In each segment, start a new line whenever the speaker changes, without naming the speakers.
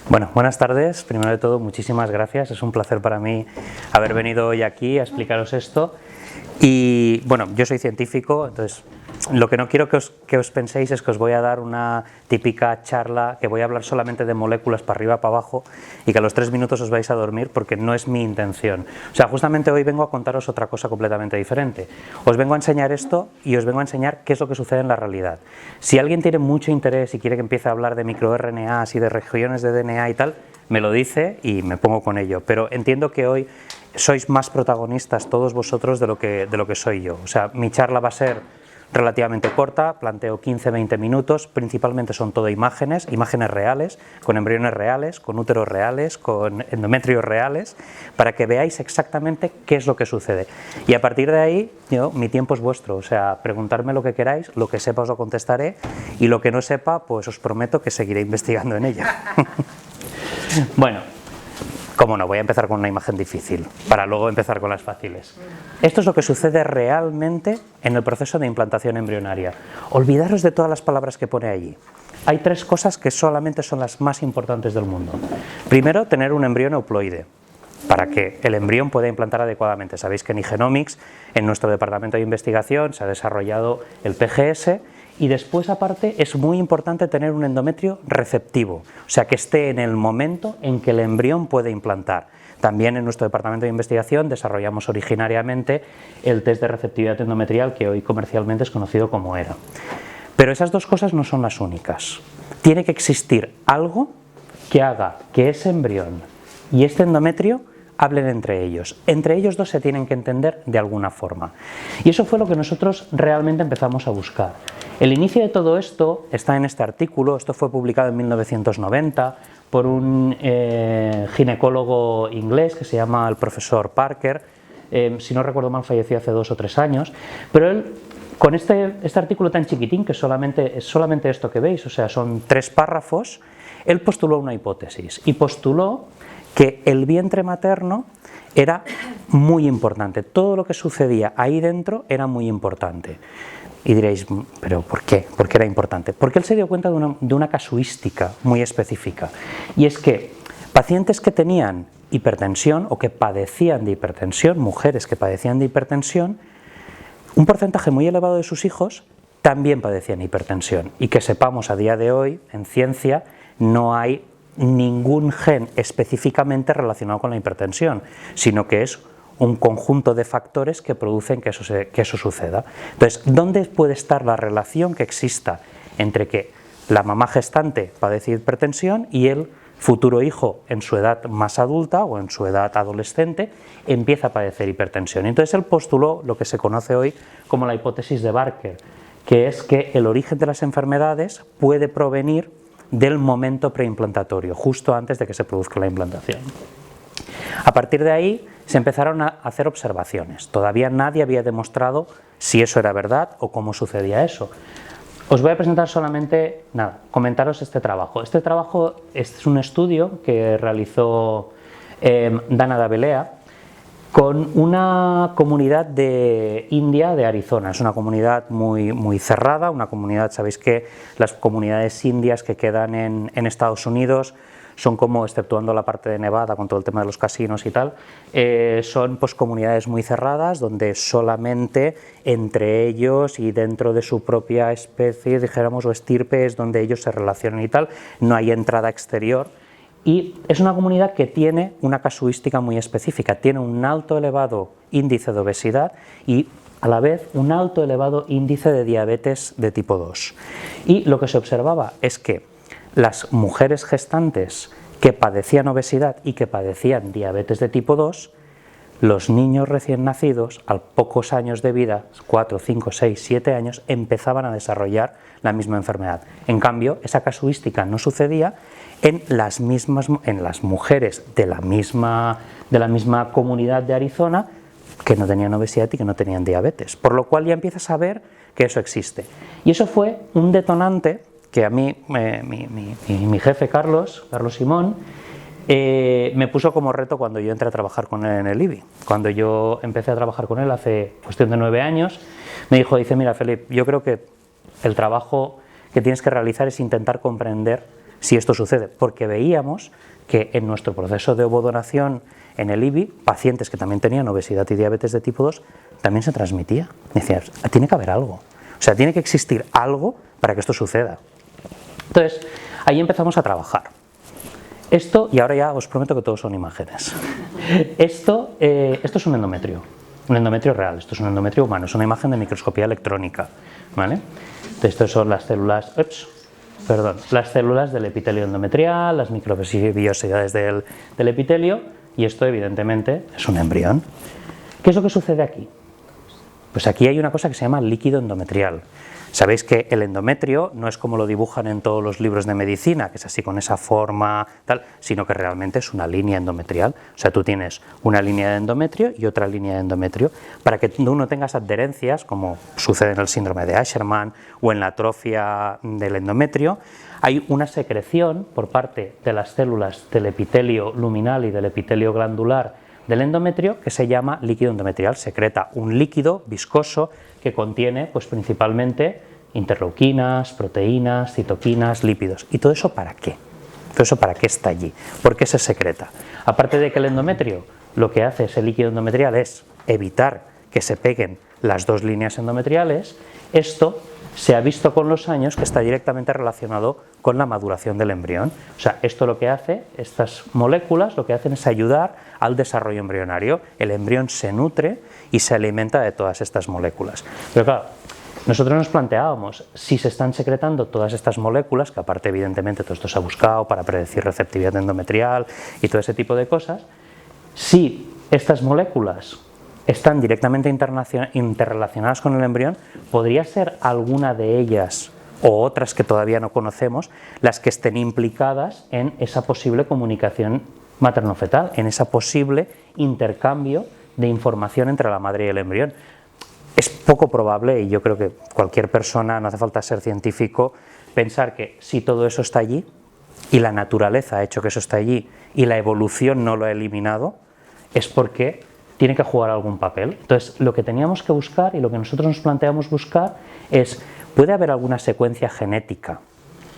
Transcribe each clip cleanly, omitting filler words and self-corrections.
Bueno, buenas tardes. Primero de todo, muchísimas gracias. Es un placer para mí haber venido hoy aquí a explicaros esto. Y bueno, yo soy científico, entonces lo que no quiero que os penséis es que os voy a dar una típica charla, que voy a hablar solamente de moléculas para arriba, para abajo, y que a los 3 minutos os vais a dormir, porque no es mi intención. O sea, justamente hoy vengo a contaros otra cosa completamente diferente. Os vengo a enseñar esto y os vengo a enseñar qué es lo que sucede en la realidad. Si alguien tiene mucho interés y quiere que empiece a hablar de microRNAs y de regiones de DNA y tal, me lo dice y me pongo con ello. Pero entiendo que hoy sois más protagonistas todos vosotros de lo que soy yo. O sea, mi charla va a ser relativamente corta, planteo 15-20 minutos, principalmente son todo imágenes reales, con embriones reales, con úteros reales, con endometrios reales, para que veáis exactamente qué es lo que sucede. Y a partir de ahí, mi tiempo es vuestro, o sea, preguntarme lo que queráis, lo que sepa os lo contestaré, y lo que no sepa, pues os prometo que seguiré investigando en ello. Bueno. Cómo no, voy a empezar con una imagen difícil, para luego empezar con las fáciles. Esto es lo que sucede realmente en el proceso de implantación embrionaria. Olvidaros de todas las palabras que pone allí. Hay 3 cosas que solamente son las más importantes del mundo. Primero, tener un embrión euploide, para que el embrión pueda implantar adecuadamente. Sabéis que en Igenomics, en nuestro departamento de investigación, se ha desarrollado el PGS, y después, aparte, es muy importante tener un endometrio receptivo, o sea, que esté en el momento en que el embrión puede implantar. También en nuestro departamento de investigación desarrollamos originariamente el test de receptividad endometrial, que hoy comercialmente es conocido como ERA. Pero esas 2 cosas no son las únicas. Tiene que existir algo que haga que ese embrión y este endometrio hablen entre ellos. Entre ellos 2 se tienen que entender de alguna forma. Y eso fue lo que nosotros realmente empezamos a buscar. El inicio de todo esto está en este artículo. Esto fue publicado en 1990 por un ginecólogo inglés que se llama el profesor Parker. Si no recuerdo mal, falleció hace 2 o 3 años. Pero él, con este artículo tan chiquitín, que es solamente esto que veis, o sea, son 3 párrafos, él postuló una hipótesis y postuló que el vientre materno era muy importante, todo lo que sucedía ahí dentro era muy importante. Y diréis, ¿pero por qué? ¿Por qué era importante? Porque él se dio cuenta de una casuística muy específica, y es que pacientes que tenían hipertensión o que padecían de hipertensión, mujeres que padecían de hipertensión, un porcentaje muy elevado de sus hijos también padecían hipertensión, y que sepamos a día de hoy, en ciencia, no hay ningún gen específicamente relacionado con la hipertensión, sino que es un conjunto de factores que producen que eso suceda. Entonces, ¿dónde puede estar la relación que exista entre que la mamá gestante padece hipertensión y el futuro hijo en su edad más adulta o en su edad adolescente empieza a padecer hipertensión? Entonces él postuló lo que se conoce hoy como la hipótesis de Barker, que es que el origen de las enfermedades puede provenir del momento preimplantatorio, justo antes de que se produzca la implantación. A partir de ahí se empezaron a hacer observaciones. Todavía nadie había demostrado si eso era verdad o cómo sucedía eso. Os voy a presentar solamente, comentaros este trabajo. Este trabajo es un estudio que realizó Dana D'Abelea con una comunidad de India, de Arizona. Es una comunidad muy cerrada, una comunidad, sabéis que las comunidades indias que quedan en Estados Unidos son como, exceptuando la parte de Nevada con todo el tema de los casinos y tal, son pues comunidades muy cerradas donde solamente entre ellos y dentro de su propia especie, dijéramos, o estirpe, es donde ellos se relacionan y tal, no hay entrada exterior. Y es una comunidad que tiene una casuística muy específica, tiene un alto elevado índice de obesidad y a la vez un alto elevado índice de diabetes de tipo 2. Y lo que se observaba es que las mujeres gestantes que padecían obesidad y que padecían diabetes de tipo 2, los niños recién nacidos, a pocos años de vida, 4, 5, 6, 7 años, empezaban a desarrollar la misma enfermedad. En cambio, esa casuística no sucedía en las mujeres de la misma comunidad de Arizona que no tenían obesidad y que no tenían diabetes. Por lo cual ya empiezas a ver que eso existe. Y eso fue un detonante que a mí, mi jefe Carlos Simón, me puso como reto cuando yo entré a trabajar con él en el IBI. Cuando yo empecé a trabajar con él hace cuestión de 9 años, me dijo, mira Felipe, yo creo que el trabajo que tienes que realizar es intentar comprender si esto sucede, porque veíamos que en nuestro proceso de ovodonación en el IBI, pacientes que también tenían obesidad y diabetes de tipo 2, también se transmitía. Decías, tiene que haber algo, o sea, tiene que existir algo para que esto suceda. Entonces, ahí empezamos a trabajar. Esto, y ahora ya os prometo que todos son imágenes. Esto es un endometrio real, esto es un endometrio humano, es una imagen de microscopía electrónica, ¿vale? Estas son las células, las células del epitelio endometrial, las microbiosidades del epitelio, y esto evidentemente es un embrión. ¿Qué es lo que sucede aquí? Pues aquí hay una cosa que se llama líquido endometrial. Sabéis que el endometrio no es como lo dibujan en todos los libros de medicina, que es así con esa forma, tal, sino que realmente es una línea endometrial. O sea, tú tienes una línea de endometrio y otra línea de endometrio, para que tú no tengas adherencias, como sucede en el síndrome de Asherman o en la atrofia del endometrio. Hay una secreción por parte de las células del epitelio luminal y del epitelio glandular del endometrio que se llama líquido endometrial. Secreta un líquido viscoso que contiene pues principalmente interleuquinas, proteínas, citoquinas, lípidos. ¿Y todo eso para qué? ¿Todo eso para qué está allí? ¿Por qué se secreta? Aparte de que el endometrio lo que hace ese líquido endometrial es evitar que se peguen las dos líneas endometriales, esto se ha visto con los años que está directamente relacionado con la maduración del embrión. O sea, esto lo que hace, estas moléculas lo que hacen es ayudar al desarrollo embrionario. El embrión se nutre y se alimenta de todas estas moléculas. Pero claro, nosotros nos planteábamos, si se están secretando todas estas moléculas, que aparte evidentemente todo esto se ha buscado para predecir receptividad endometrial y todo ese tipo de cosas, si estas moléculas están directamente interrelacionadas con el embrión, ¿podría ser alguna de ellas o otras que todavía no conocemos las que estén implicadas en esa posible comunicación materno-fetal, en ese posible intercambio de información entre la madre y el embrión? Es poco probable, y yo creo que cualquier persona, no hace falta ser científico, pensar que si todo eso está allí y la naturaleza ha hecho que eso está allí y la evolución no lo ha eliminado, es porque tiene que jugar algún papel. Entonces, lo que teníamos que buscar y lo que nosotros nos planteamos buscar es, ¿puede haber alguna secuencia genética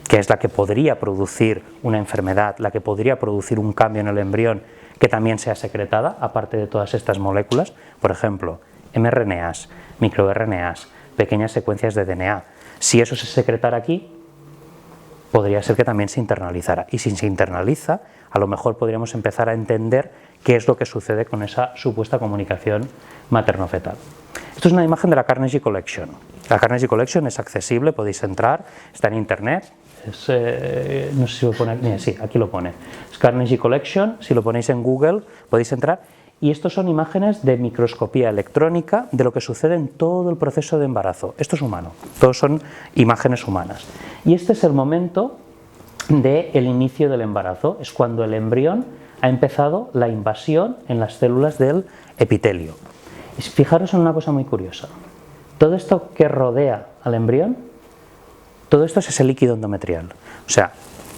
que es la que podría producir una enfermedad, la que podría producir un cambio en el embrión que también sea secretada, aparte de todas estas moléculas? Por ejemplo, mRNAs, microRNAs, pequeñas secuencias de DNA. Si eso se secretara aquí, podría ser que también se internalizara. Y si se internaliza, a lo mejor podríamos empezar a entender qué es lo que sucede con esa supuesta comunicación materno-fetal. Esto es una imagen de la Carnegie Collection. La Carnegie Collection es accesible, podéis entrar, está en internet. No sé si lo pone, sí, aquí lo pone. Es Carnegie Collection, si lo ponéis en Google podéis entrar. Y estos son imágenes de microscopía electrónica de lo que sucede en todo el proceso de embarazo. Esto es humano, todos son imágenes humanas. Y este es el momento del inicio del embarazo, es cuando el embrión ha empezado la invasión en las células del epitelio. Y fijaros en una cosa muy curiosa. Todo esto que rodea al embrión, todo esto es ese líquido endometrial. O sea,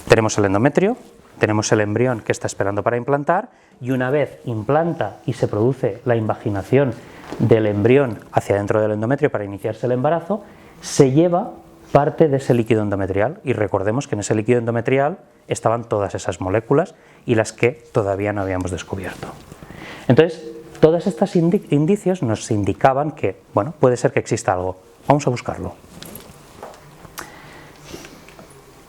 tenemos el endometrio, tenemos el embrión que está esperando para implantar, y una vez implanta y se produce la invaginación del embrión hacia dentro del endometrio para iniciarse el embarazo, se lleva parte de ese líquido endometrial, y recordemos que en ese líquido endometrial estaban todas esas moléculas y las que todavía no habíamos descubierto. Entonces, todos estos indicios nos indicaban que, bueno, puede ser que exista algo. Vamos a buscarlo.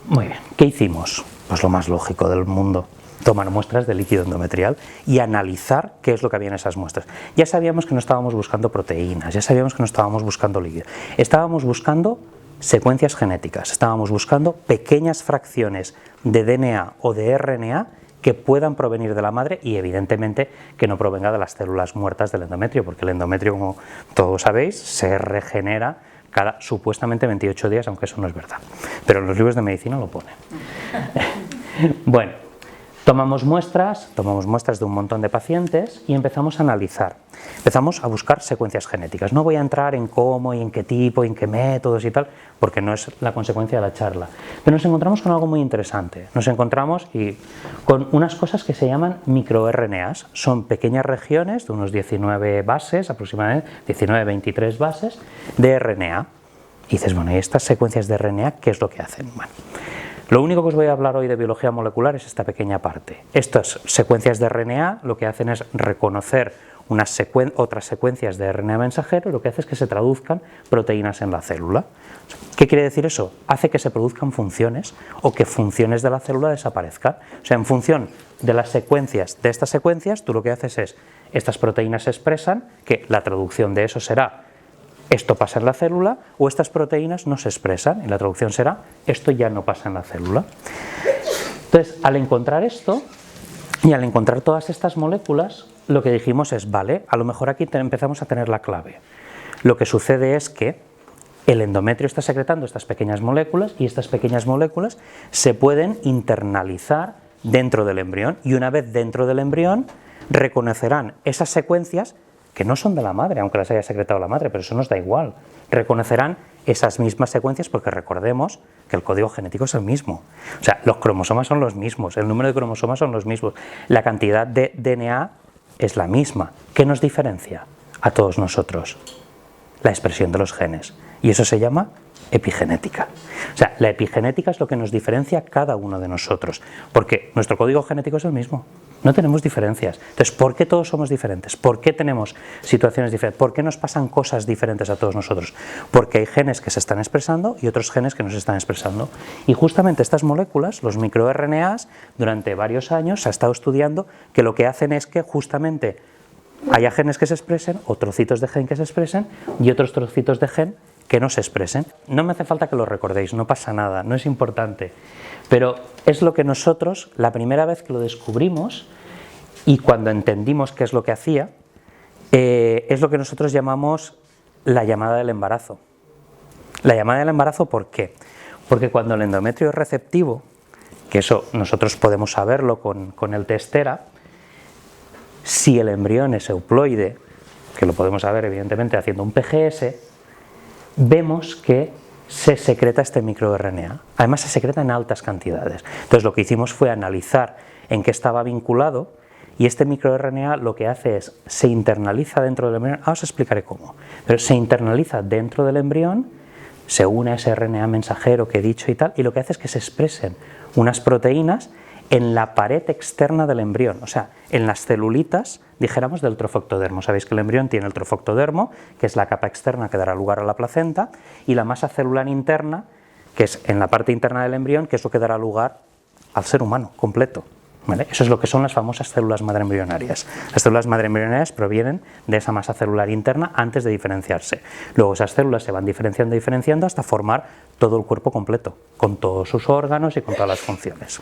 Muy bien, ¿qué hicimos? Pues lo más lógico del mundo, tomar muestras de líquido endometrial y analizar qué es lo que había en esas muestras. Ya sabíamos que no estábamos buscando proteínas, ya sabíamos que no estábamos buscando líquido, estábamos buscando secuencias genéticas, estábamos buscando pequeñas fracciones de DNA o de RNA que puedan provenir de la madre y evidentemente que no provenga de las células muertas del endometrio, porque el endometrio, como todos sabéis, se regenera cada supuestamente 28 días, aunque eso no es verdad, pero en los libros de medicina lo pone. Bueno, tomamos muestras de un montón de pacientes y empezamos a analizar, empezamos a buscar secuencias genéticas. No voy a entrar en cómo y en qué tipo y en qué métodos y tal, porque no es la consecuencia de la charla, pero nos encontramos con algo muy interesante. Nos encontramos con unas cosas que se llaman microRNAs, son pequeñas regiones de unos 19 bases, aproximadamente 19-23 bases de RNA. Y dices, bueno, ¿y estas secuencias de RNA qué es lo que hacen? Bueno, Lo único que os voy a hablar hoy de biología molecular es esta pequeña parte. Estas secuencias de RNA lo que hacen es reconocer otras secuencias de RNA mensajero y lo que hace es que se traduzcan proteínas en la célula. ¿Qué quiere decir eso? Hace que se produzcan funciones o que funciones de la célula desaparezcan. O sea, en función de las secuencias de estas secuencias, tú lo que haces es, estas proteínas se expresan, que la traducción de eso será esto pasa en la célula, o estas proteínas no se expresan y la traducción será esto ya no pasa en la célula. Entonces, al encontrar esto y al encontrar todas estas moléculas, lo que dijimos es, vale, a lo mejor aquí empezamos a tener la clave. Lo que sucede es que el endometrio está secretando estas pequeñas moléculas y estas pequeñas moléculas se pueden internalizar dentro del embrión y una vez dentro del embrión reconocerán esas secuencias que no son de la madre, aunque las haya secretado la madre, pero eso nos da igual. Reconocerán esas mismas secuencias porque recordemos que el código genético es el mismo. O sea, los cromosomas son los mismos, el número de cromosomas son los mismos, la cantidad de DNA es la misma. ¿Qué nos diferencia a todos nosotros? La expresión de los genes. Y eso se llama epigenética. O sea, la epigenética es lo que nos diferencia a cada uno de nosotros, porque nuestro código genético es el mismo. No tenemos diferencias. Entonces, ¿por qué todos somos diferentes? ¿Por qué tenemos situaciones diferentes? ¿Por qué nos pasan cosas diferentes a todos nosotros? Porque hay genes que se están expresando y otros genes que no se están expresando. Y justamente estas moléculas, los microRNAs, durante varios años se ha estado estudiando que lo que hacen es que justamente haya genes que se expresen, o trocitos de gen que se expresen, y otros trocitos de gen que no se expresen. No me hace falta que lo recordéis, no pasa nada, no es importante. Pero es lo que nosotros, la primera vez que lo descubrimos y cuando entendimos qué es lo que hacía, es lo que nosotros llamamos la llamada del embarazo. La llamada del embarazo, ¿por qué? Porque cuando el endometrio es receptivo, que eso nosotros podemos saberlo con el test ERA, si el embrión es euploide, que lo podemos saber evidentemente haciendo un PGS, vemos que se secreta este microRNA. Además se secreta en altas cantidades. Entonces lo que hicimos fue analizar en qué estaba vinculado y este microRNA lo que hace es, se internaliza dentro del embrión, ahora os explicaré cómo, pero se internaliza dentro del embrión, se une a ese RNA mensajero que he dicho y tal, y lo que hace es que se expresen unas proteínas en la pared externa del embrión, o sea, en las celulitas, dijéramos, del trofectodermo. Sabéis que el embrión tiene el trofectodermo, que es la capa externa que dará lugar a la placenta, y la masa celular interna, que es en la parte interna del embrión, que es lo que dará lugar al ser humano completo. ¿Vale? Eso es lo que son las famosas células madre embrionarias. Las células madre embrionarias provienen de esa masa celular interna antes de diferenciarse. Luego esas células se van diferenciando hasta formar todo el cuerpo completo, con todos sus órganos y con todas las funciones.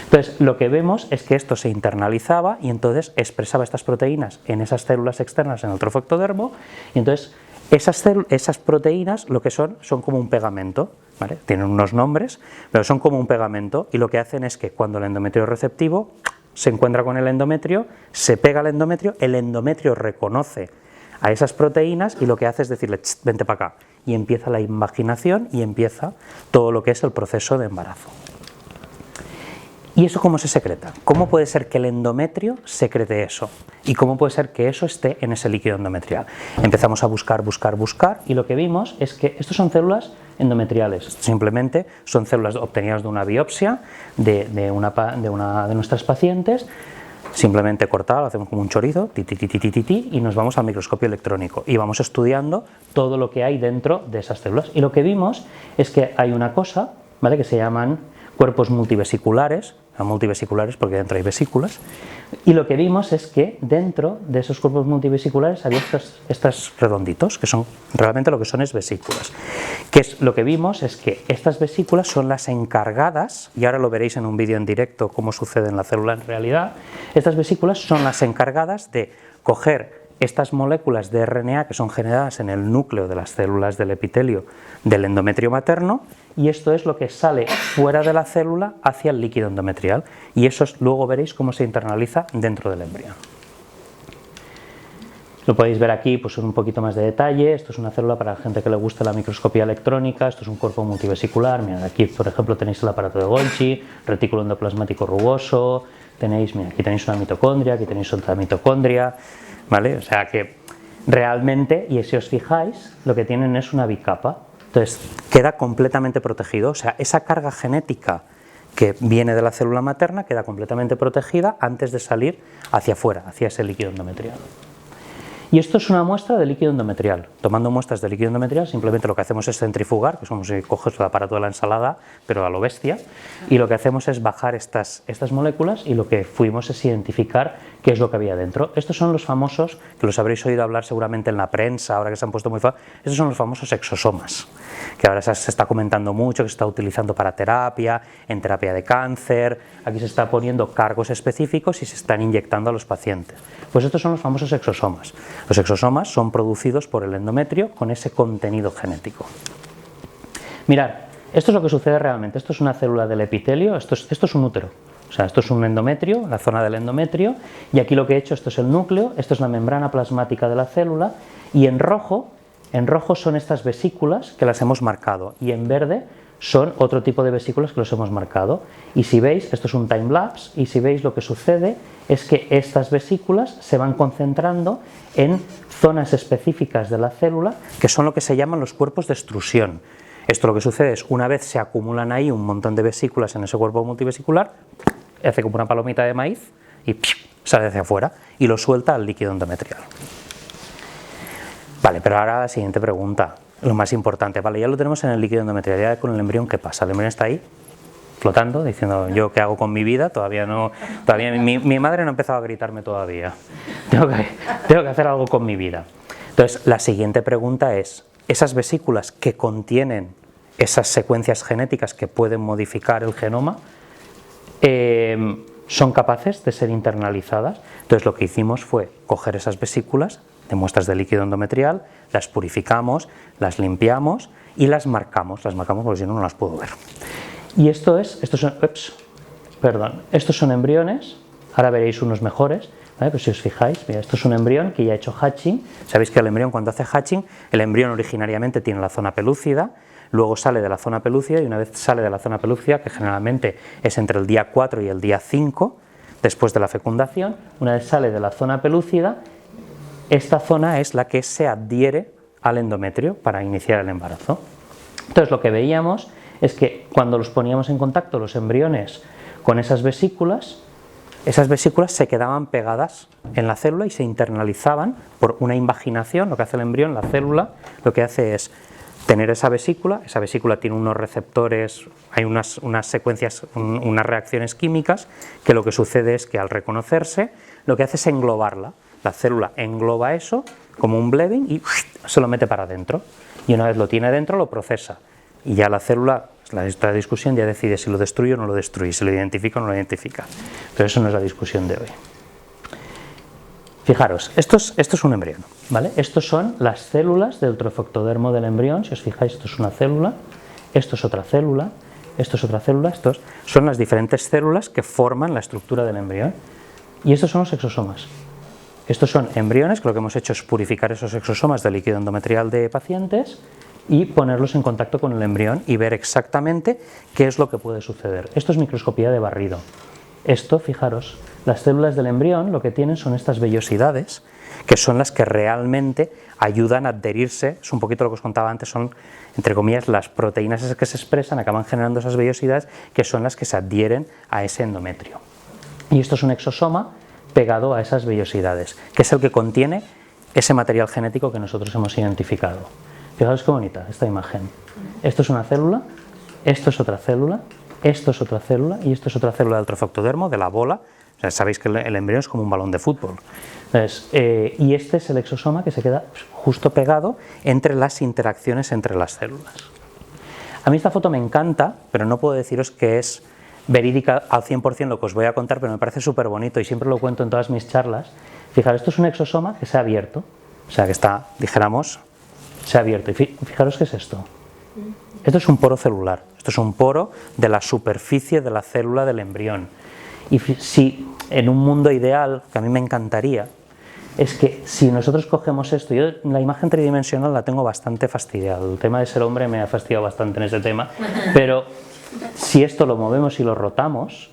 Entonces, lo que vemos es que esto se internalizaba y entonces expresaba estas proteínas en esas células externas en el trofectodermo, y entonces esas proteínas lo que son como un pegamento, ¿vale? Tienen unos nombres, pero son como un pegamento, y lo que hacen es que cuando el endometrio es receptivo se encuentra con el endometrio, se pega al endometrio, el endometrio reconoce a esas proteínas y lo que hace es decirle, vente para acá, y empieza la invaginación y empieza todo lo que es el proceso de embarazo. ¿Y eso cómo se secreta? ¿Cómo puede ser que el endometrio secrete eso? ¿Y cómo puede ser que eso esté en ese líquido endometrial? Empezamos a buscar, y lo que vimos es que estos son células endometriales. Simplemente son células obtenidas de una biopsia de una de nuestras pacientes, simplemente cortada, lo hacemos como un chorizo, y nos vamos al microscopio electrónico y vamos estudiando todo lo que hay dentro de esas células. Y lo que vimos es que hay una cosa, ¿vale?, que se llaman cuerpos multivesiculares, multivesiculares porque dentro hay vesículas, y lo que vimos es que dentro de esos cuerpos multivesiculares había estos redonditos, que son realmente lo que son es vesículas. Lo que vimos es que estas vesículas son las encargadas, y ahora lo veréis en un vídeo en directo cómo sucede en la célula en realidad, estas vesículas son las encargadas de coger estas moléculas de RNA que son generadas en el núcleo de las células del epitelio del endometrio materno, y esto es lo que sale fuera de la célula hacia el líquido endometrial, y eso luego veréis cómo se internaliza dentro del embrión. Lo podéis ver aquí pues, en un poquito más de detalle. Esto es una célula para la gente que le gusta la microscopía electrónica. Esto es un cuerpo multivesicular. Mirad, aquí por ejemplo tenéis el aparato de Golgi, retículo endoplasmático rugoso, aquí tenéis una mitocondria, aquí tenéis otra mitocondria, ¿vale? O sea que realmente, y si os fijáis, lo que tienen es una bicapa. Entonces queda completamente protegido, o sea, esa carga genética que viene de la célula materna, queda completamente protegida antes de salir hacia afuera, hacia ese líquido endometrial. Y esto es una muestra de líquido endometrial. Tomando muestras de líquido endometrial, simplemente lo que hacemos es centrifugar, que es como si coges el aparato de la ensalada, pero a lo bestia, y lo que hacemos es bajar estas moléculas, y lo que fuimos es identificar qué es lo que había dentro. Estos son los famosos, que los habréis oído hablar seguramente en la prensa, ahora que se han puesto muy famosos, estos son los famosos exosomas, que ahora se está comentando mucho, que se está utilizando para terapia, en terapia de cáncer. Aquí se está poniendo cargos específicos y se están inyectando a los pacientes. Pues estos son los famosos exosomas. Los exosomas son producidos por el endometrio con ese contenido genético. Mirad, esto es lo que sucede realmente. Esto es una célula del epitelio, esto es un útero. O sea, esto es un endometrio, la zona del endometrio, y aquí lo que he hecho, esto es el núcleo, esto es la membrana plasmática de la célula, y en rojo son estas vesículas que las hemos marcado, y en verde son otro tipo de vesículas que los hemos marcado. Y si veis, esto es un timelapse, y si veis lo que sucede es que estas vesículas se van concentrando en zonas específicas de la célula, que son lo que se llaman los cuerpos de extrusión. Esto lo que sucede es, una vez se acumulan ahí un montón de vesículas en ese cuerpo multivesicular, hace como una palomita de maíz y sale hacia afuera y lo suelta al líquido endometrial. Vale, pero ahora la siguiente pregunta, lo más importante. Vale, ya lo tenemos en el líquido endometrial, ya con el embrión, ¿qué pasa? El embrión está ahí flotando, diciendo, ¿yo qué hago con mi vida? Todavía mi madre no ha empezado a gritarme todavía. Tengo que hacer algo con mi vida. Entonces, la siguiente pregunta es, esas vesículas que contienen esas secuencias genéticas que pueden modificar el genoma, ¿son capaces de ser internalizadas? Entonces, lo que hicimos fue coger esas vesículas de muestras de líquido endometrial, las purificamos, las limpiamos y las marcamos porque si no, no las puedo ver. Y estos son embriones, ahora veréis unos mejores, ¿vale? Pues si os fijáis, mira, esto es un embrión que ya ha hecho hatching. Sabéis que el embrión, cuando hace hatching, el embrión originariamente tiene la zona pelúcida, luego sale de la zona pelúcida, y una vez sale de la zona pelúcida, que generalmente es entre el día 4 y el día 5, después de la fecundación, una vez sale de la zona pelúcida, esta zona es la que se adhiere al endometrio para iniciar el embarazo. Entonces, lo que veíamos es que cuando los poníamos en contacto los embriones con esas vesículas se quedaban pegadas en la célula y se internalizaban por una invaginación. Lo que hace el embrión, la célula, lo que hace es tener esa vesícula tiene unos receptores, hay unas secuencias, unas reacciones químicas, que lo que sucede es que al reconocerse, lo que hace es englobarla. La célula engloba eso como un blebing y se lo mete para adentro. Y una vez lo tiene dentro, lo procesa. Y ya la célula, esta discusión ya decide si lo destruye o no lo destruye, si lo identifica o no lo identifica. Pero eso no es la discusión de hoy. Fijaros, esto es un embrión, ¿vale? Estos son las células del trofectodermo del embrión. Si os fijáis, esto es una célula, esto es otra célula, esto es otra célula, estos son las diferentes células que forman la estructura del embrión. Y estos son los exosomas. Estos son embriones, que lo que hemos hecho es purificar esos exosomas del líquido endometrial de pacientes y ponerlos en contacto con el embrión y ver exactamente qué es lo que puede suceder. Esto es microscopía de barrido. Esto, fijaros, las células del embrión lo que tienen son estas vellosidades, que son las que realmente ayudan a adherirse. Es un poquito lo que os contaba antes, son, entre comillas, las proteínas esas que se expresan, acaban generando esas vellosidades, que son las que se adhieren a ese endometrio. Y esto es un exosoma pegado a esas vellosidades, que es el que contiene ese material genético que nosotros hemos identificado. Fijaos qué bonita esta imagen. Esto es una célula, esto es otra célula, esto es otra célula y esto es otra célula del trofectodermo, de la bola. O sea, sabéis que el embrión es como un balón de fútbol. Entonces, y este es el exosoma que se queda justo pegado entre las interacciones entre las células. A mí esta foto me encanta, pero no puedo deciros que es verídica al 100% lo que os voy a contar, pero me parece súper bonito y siempre lo cuento en todas mis charlas. Fijaros, esto es un exosoma que se ha abierto, o sea que está, dijéramos, se ha abierto. Y fijaros qué es esto. Esto es un poro celular, esto es un poro de la superficie de la célula del embrión. Y si en un mundo ideal, que a mí me encantaría, es que si nosotros cogemos esto, yo la imagen tridimensional la tengo bastante fastidiada, el tema de ser hombre me ha fastidiado bastante en ese tema, pero si esto lo movemos y lo rotamos,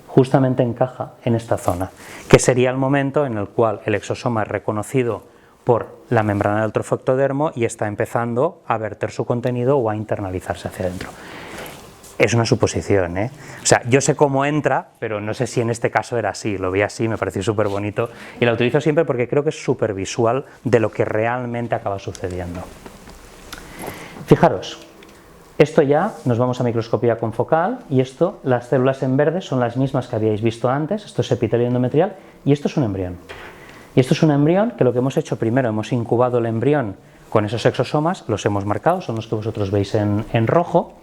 justamente encaja en esta zona, que sería el momento en el cual el exosoma es reconocido por la membrana del trofectodermo y está empezando a verter su contenido o a internalizarse hacia adentro. Es una suposición, ¿eh? O sea, yo sé cómo entra, pero no sé si en este caso era así. Lo vi así, me pareció súper bonito y la utilizo siempre porque creo que es súper visual de lo que realmente acaba sucediendo. Fijaros, esto ya nos vamos a microscopía confocal y esto, las células en verde son las mismas que habíais visto antes, esto es epitelio endometrial y esto es un embrión. Y esto es un embrión que lo que hemos hecho primero, hemos incubado el embrión con esos exosomas, los hemos marcado, son los que vosotros veis en rojo.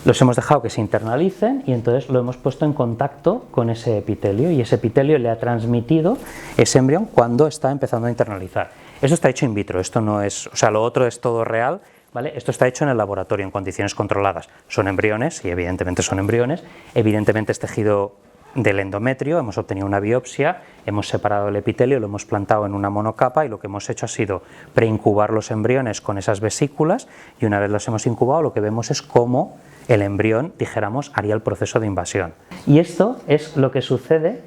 Los hemos dejado que se internalicen y entonces lo hemos puesto en contacto con ese epitelio y ese epitelio le ha transmitido ese embrión cuando está empezando a internalizar. Esto está hecho in vitro, esto no es, o sea, lo otro es todo real, ¿vale? Esto está hecho en el laboratorio en condiciones controladas. Son embriones y evidentemente son embriones, evidentemente es tejido del endometrio, hemos obtenido una biopsia, hemos separado el epitelio, lo hemos plantado en una monocapa y lo que hemos hecho ha sido preincubar los embriones con esas vesículas y una vez los hemos incubado lo que vemos es cómo el embrión, dijéramos, haría el proceso de invasión. Y esto es lo que sucede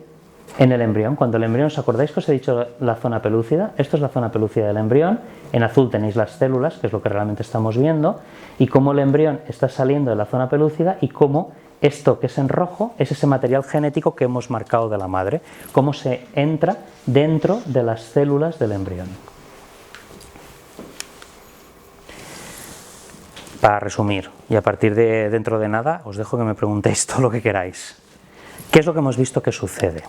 en el embrión. Cuando el embrión, ¿os acordáis que os he dicho la zona pelúcida? Esto es la zona pelúcida del embrión. En azul tenéis las células, que es lo que realmente estamos viendo, y cómo el embrión está saliendo de la zona pelúcida y cómo esto que es en rojo es ese material genético que hemos marcado de la madre, cómo se entra dentro de las células del embrión. Para resumir, y a partir de dentro de nada, os dejo que me preguntéis todo lo que queráis. ¿Qué es lo que hemos visto que sucede?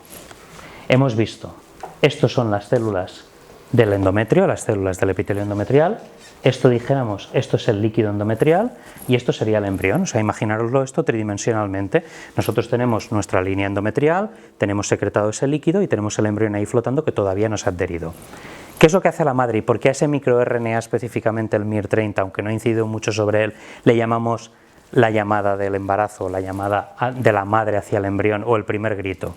Hemos visto, estos son las células del endometrio, las células del epitelio endometrial, esto dijéramos, esto es el líquido endometrial y esto sería el embrión, o sea, imaginaroslo esto tridimensionalmente. Nosotros tenemos nuestra línea endometrial, tenemos secretado ese líquido y tenemos el embrión ahí flotando que todavía no se ha adherido. ¿Qué es lo que hace la madre y por qué a ese microRNA específicamente el MIR30, aunque no he incidido mucho sobre él, le llamamos la llamada del embarazo, la llamada de la madre hacia el embrión o el primer grito?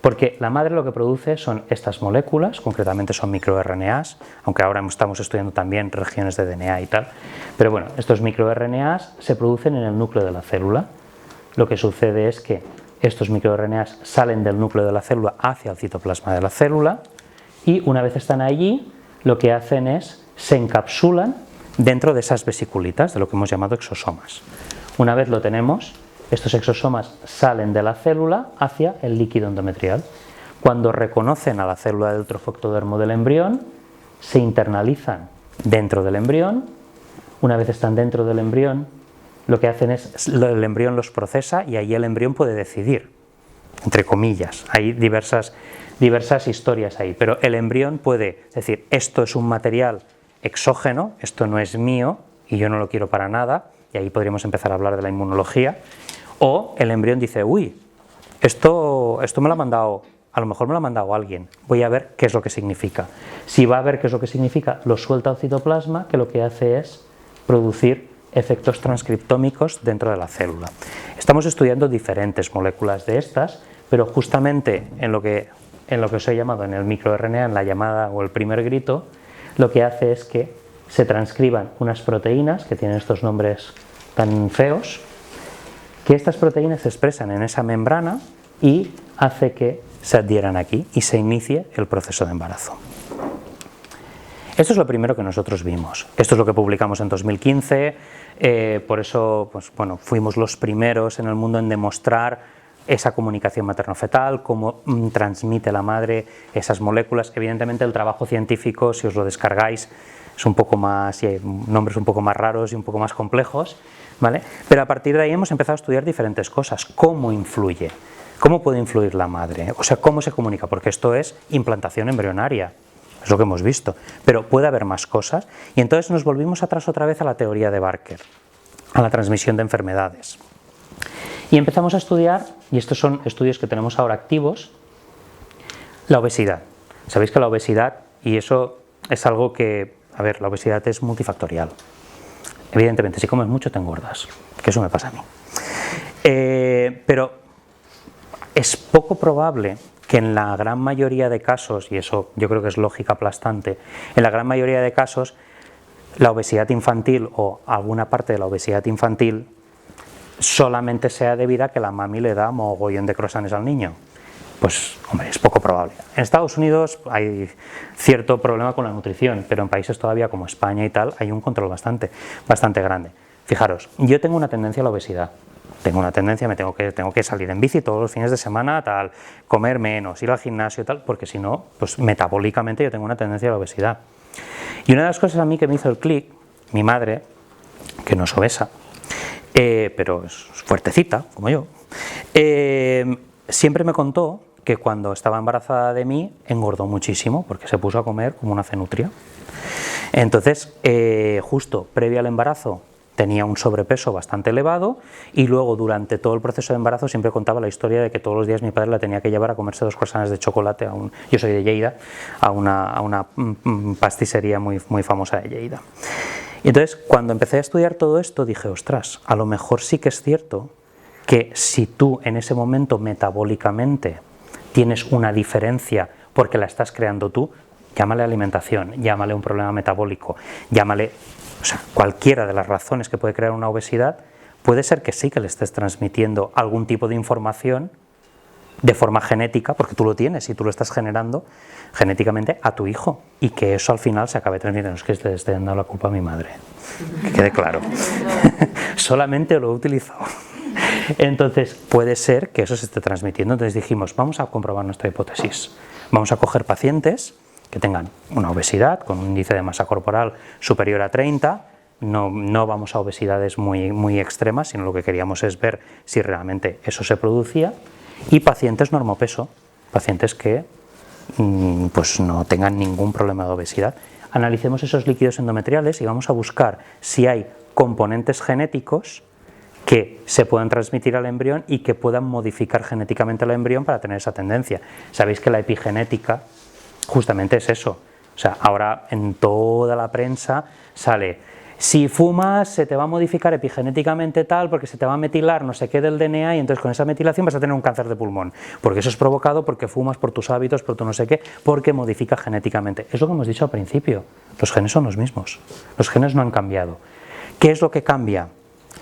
Porque la madre lo que produce son estas moléculas, concretamente son microRNAs, aunque ahora estamos estudiando también regiones de DNA y tal, pero bueno, estos microRNAs se producen en el núcleo de la célula. Lo que sucede es que estos microRNAs salen del núcleo de la célula hacia el citoplasma de la célula y una vez están allí, lo que hacen es se encapsulan dentro de esas vesiculitas, de lo que hemos llamado exosomas. Una vez lo tenemos, estos exosomas salen de la célula hacia el líquido endometrial. Cuando reconocen a la célula del trofoctodermo del embrión, se internalizan dentro del embrión. Una vez están dentro del embrión, lo que hacen es, el embrión los procesa y ahí el embrión puede decidir, entre comillas. Hay diversas historias ahí, pero el embrión puede decir, esto es un material exógeno, esto no es mío y yo no lo quiero para nada, y ahí podríamos empezar a hablar de la inmunología, o el embrión dice, uy, esto me lo ha mandado, a lo mejor me lo ha mandado alguien, voy a ver qué es lo que significa. Si va a ver qué es lo que significa, lo suelta al citoplasma, que lo que hace es producir efectos transcriptómicos dentro de la célula. Estamos estudiando diferentes moléculas de estas, pero justamente en lo que os he llamado en el microRNA, en la llamada o el primer grito, lo que hace es que se transcriban unas proteínas que tienen estos nombres tan feos, que estas proteínas se expresan en esa membrana y hace que se adhieran aquí y se inicie el proceso de embarazo. Esto es lo primero que nosotros vimos. Esto es lo que publicamos en 2015, por eso pues, bueno, fuimos los primeros en el mundo en demostrar esa comunicación materno-fetal, cómo transmite la madre esas moléculas. Evidentemente el trabajo científico, si os lo descargáis, es un poco más, y hay nombres un poco más raros y un poco más complejos, ¿vale? Pero a partir de ahí hemos empezado a estudiar diferentes cosas. ¿Cómo influye? ¿Cómo puede influir la madre? O sea, ¿cómo se comunica? Porque esto es implantación embrionaria, es lo que hemos visto, pero puede haber más cosas y entonces nos volvimos atrás otra vez a la teoría de Barker, a la transmisión de enfermedades. Y empezamos a estudiar, y estos son estudios que tenemos ahora activos, la obesidad. Sabéis que la obesidad, y eso es algo que, a ver, la obesidad es multifactorial. Evidentemente, si comes mucho te engordas, que eso me pasa a mí. Pero es poco probable que en la gran mayoría de casos, y eso yo creo que es lógica aplastante, en la gran mayoría de casos la obesidad infantil o alguna parte de la obesidad infantil solamente sea debida a que la mami le da mogollón de croissants al niño. Pues, hombre, es poco probable. En Estados Unidos hay cierto problema con la nutrición, pero en países todavía como España y tal hay un control bastante grande. Fijaros, yo tengo una tendencia a la obesidad. Tengo una tendencia, tengo que salir en bici todos los fines de semana, tal, comer menos, ir al gimnasio, tal, porque si no, pues metabólicamente yo tengo una tendencia a la obesidad. Y una de las cosas a mí que me hizo el clic, mi madre, que no es obesa, pero es fuertecita, como yo, siempre me contó que cuando estaba embarazada de mí engordó muchísimo porque se puso a comer como una cenutria. Entonces, justo previo al embarazo tenía un sobrepeso bastante elevado y luego durante todo el proceso de embarazo siempre contaba la historia de que todos los días mi padre la tenía que llevar a comerse 2 croissants de chocolate, yo soy de Lleida, a una pastissería muy famosa de Lleida. Y entonces, cuando empecé a estudiar todo esto, dije, ostras, a lo mejor sí que es cierto que si tú en ese momento metabólicamente tienes una diferencia porque la estás creando tú, llámale alimentación, llámale un problema metabólico, llámale, o sea, cualquiera de las razones que puede crear una obesidad, puede ser que sí que le estés transmitiendo algún tipo de información de forma genética, porque tú lo tienes y tú lo estás generando genéticamente a tu hijo, y que eso al final se acabe transmitiendo. No es que le esté dando la culpa a mi madre, que quede claro. Solamente lo he utilizado. Entonces puede ser que eso se esté transmitiendo. Entonces dijimos, vamos a comprobar nuestra hipótesis. Vamos a coger pacientes que tengan una obesidad con un índice de masa corporal superior a 30, no vamos a obesidades muy extremas, sino lo que queríamos es ver si realmente eso se producía, y pacientes normopeso, pacientes que pues no tengan ningún problema de obesidad. Analicemos esos líquidos endometriales y vamos a buscar si hay componentes genéticos que se puedan transmitir al embrión y que puedan modificar genéticamente al embrión para tener esa tendencia. Sabéis que la epigenética justamente es eso. O sea, ahora en toda la prensa sale, si fumas se te va a modificar epigenéticamente tal porque se te va a metilar no sé qué del DNA y entonces con esa metilación vas a tener un cáncer de pulmón, porque eso es provocado porque fumas, por tus hábitos, por tu no sé qué, porque modifica genéticamente. Es lo que hemos dicho al principio, los genes son los mismos, los genes no han cambiado. ¿Qué es lo que cambia?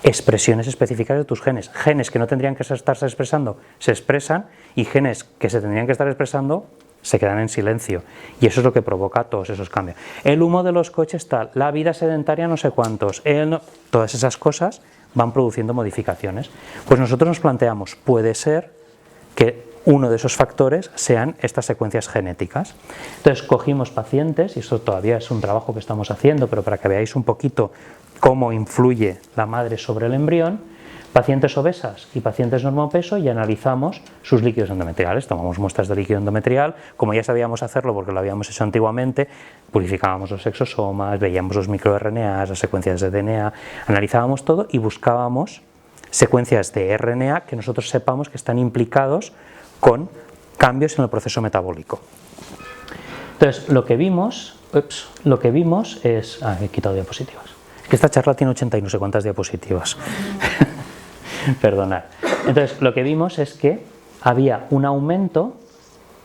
Expresiones específicas de tus genes. Genes que no tendrían que estarse expresando se expresan, y genes que se tendrían que estar expresando se quedan en silencio, y eso es lo que provoca todos esos cambios. El humo de los coches tal, la vida sedentaria no sé cuántos, todas esas cosas van produciendo modificaciones. Pues nosotros nos planteamos, puede ser que uno de esos factores sean estas secuencias genéticas. Entonces cogimos pacientes, y eso todavía es un trabajo que estamos haciendo, pero para que veáis un poquito cómo influye la madre sobre el embrión, pacientes obesas y pacientes normopeso, y analizamos sus líquidos endometriales. Tomamos muestras de líquido endometrial, como ya sabíamos hacerlo porque lo habíamos hecho antiguamente, purificábamos los exosomas, veíamos los microRNAs, las secuencias de DNA, analizábamos todo y buscábamos secuencias de RNA que nosotros sepamos que están implicados con cambios en el proceso metabólico. Entonces, lo que vimos es... he quitado diapositivas. Es que esta charla tiene 80 y no sé cuántas diapositivas. Perdonad. Entonces, lo que vimos es que había un aumento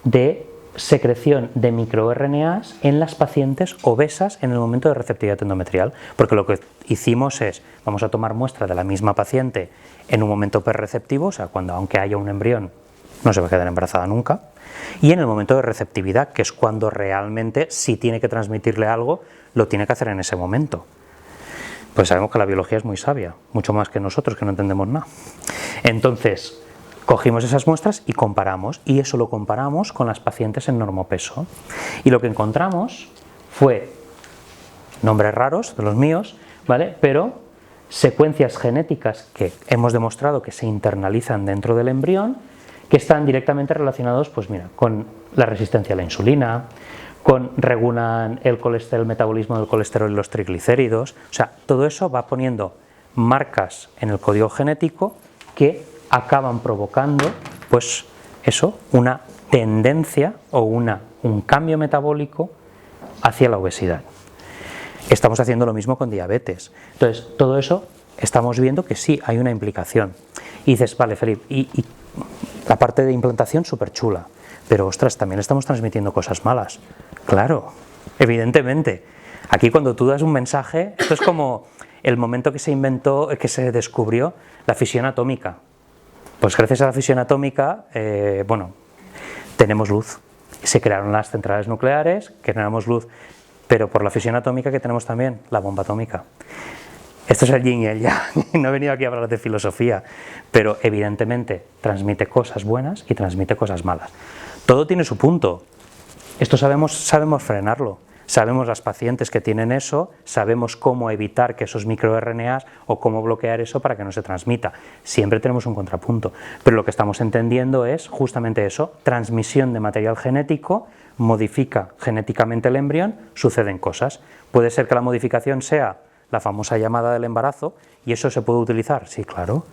de secreción de microRNAs en las pacientes obesas en el momento de receptividad endometrial, porque lo que hicimos es, vamos a tomar muestra de la misma paciente en un momento perreceptivo, o sea, cuando aunque haya un embrión no se va a quedar embarazada nunca, y en el momento de receptividad, que es cuando realmente si tiene que transmitirle algo, lo tiene que hacer en ese momento. Pues sabemos que la biología es muy sabia, mucho más que nosotros que no entendemos nada. Entonces, cogimos esas muestras y comparamos, y eso lo comparamos con las pacientes en normopeso. Y lo que encontramos fue nombres raros de los míos, ¿vale? Pero secuencias genéticas que hemos demostrado que se internalizan dentro del embrión, que están directamente relacionados, pues mira, con la resistencia a la insulina, regulan el metabolismo del colesterol y los triglicéridos. O sea, todo eso va poniendo marcas en el código genético que acaban provocando, pues eso, una tendencia o un cambio metabólico hacia la obesidad. Estamos haciendo lo mismo con diabetes. Entonces, todo eso estamos viendo que sí hay una implicación. Y dices, vale, Felipe, y la parte de implantación súper chula, pero ostras, también estamos transmitiendo cosas malas. Claro, evidentemente. Aquí cuando tú das un mensaje, esto es como el momento que se descubrió la fisión atómica. Pues gracias a la fisión atómica, tenemos luz. Se crearon las centrales nucleares, generamos luz, pero por la fisión atómica que tenemos también, la bomba atómica. Esto es el yin y el yang, no he venido aquí a hablar de filosofía, pero evidentemente transmite cosas buenas y transmite cosas malas. Todo tiene su punto. Esto sabemos frenarlo. Sabemos las pacientes que tienen eso, sabemos cómo evitar que esos microRNAs o cómo bloquear eso para que no se transmita. Siempre tenemos un contrapunto, pero lo que estamos entendiendo es justamente eso, transmisión de material genético, modifica genéticamente el embrión, suceden cosas. Puede ser que la modificación sea la famosa llamada del embarazo, ¿y eso se puede utilizar? Sí, claro.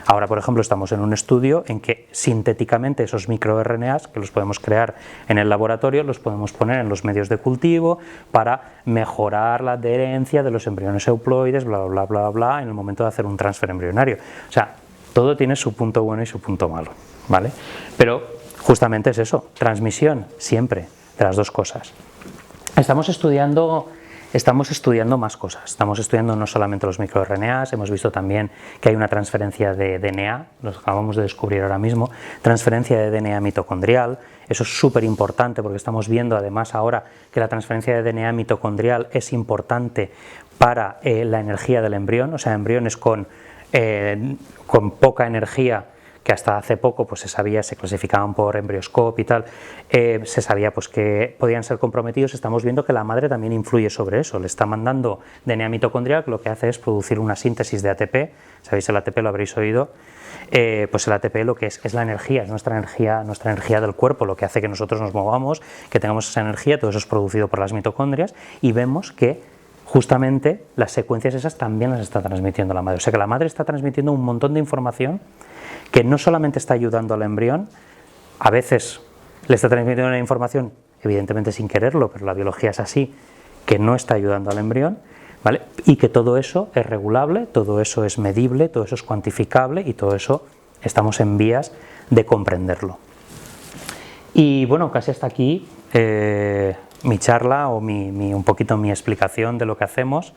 Ahora, por ejemplo, estamos en un estudio en que sintéticamente esos microRNAs, que los podemos crear en el laboratorio, los podemos poner en los medios de cultivo para mejorar la adherencia de los embriones euploides, bla, bla, bla, bla, en el momento de hacer un transfer embrionario. O sea, todo tiene su punto bueno y su punto malo, ¿vale? Pero justamente es eso, transmisión siempre de las dos cosas. Estamos estudiando más cosas, estamos estudiando no solamente los microRNAs, hemos visto también que hay una transferencia de DNA, lo acabamos de descubrir ahora mismo, transferencia de DNA mitocondrial, eso es súper importante porque estamos viendo además ahora que la transferencia de DNA mitocondrial es importante para la energía del embrión, o sea, embriones con poca energía, que hasta hace poco pues se sabía, se clasificaban por embrioscopio y tal, se sabía pues que podían ser comprometidos. Estamos viendo que la madre también influye sobre eso, le está mandando DNA mitocondrial, que lo que hace es producir una síntesis de ATP, sabéis el ATP, lo habréis oído, pues el ATP lo que es la energía, es nuestra energía del cuerpo, lo que hace que nosotros nos movamos, que tengamos esa energía, todo eso es producido por las mitocondrias y vemos que justamente las secuencias esas también las está transmitiendo la madre, o sea que la madre está transmitiendo un montón de información que no solamente está ayudando al embrión, a veces le está transmitiendo una información, evidentemente sin quererlo, pero la biología es así, que no está ayudando al embrión, ¿vale? Y que todo eso es regulable, todo eso es medible, todo eso es cuantificable y todo eso estamos en vías de comprenderlo. Y bueno, casi hasta aquí mi charla o un poquito mi explicación de lo que hacemos.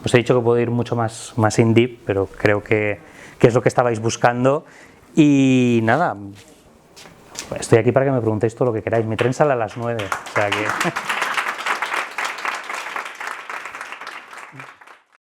Os he dicho que puedo ir mucho más in deep, pero creo que es lo que estabais buscando. Y nada, estoy aquí para que me preguntéis todo lo que queráis. Mi tren sale a las 9, o sea que...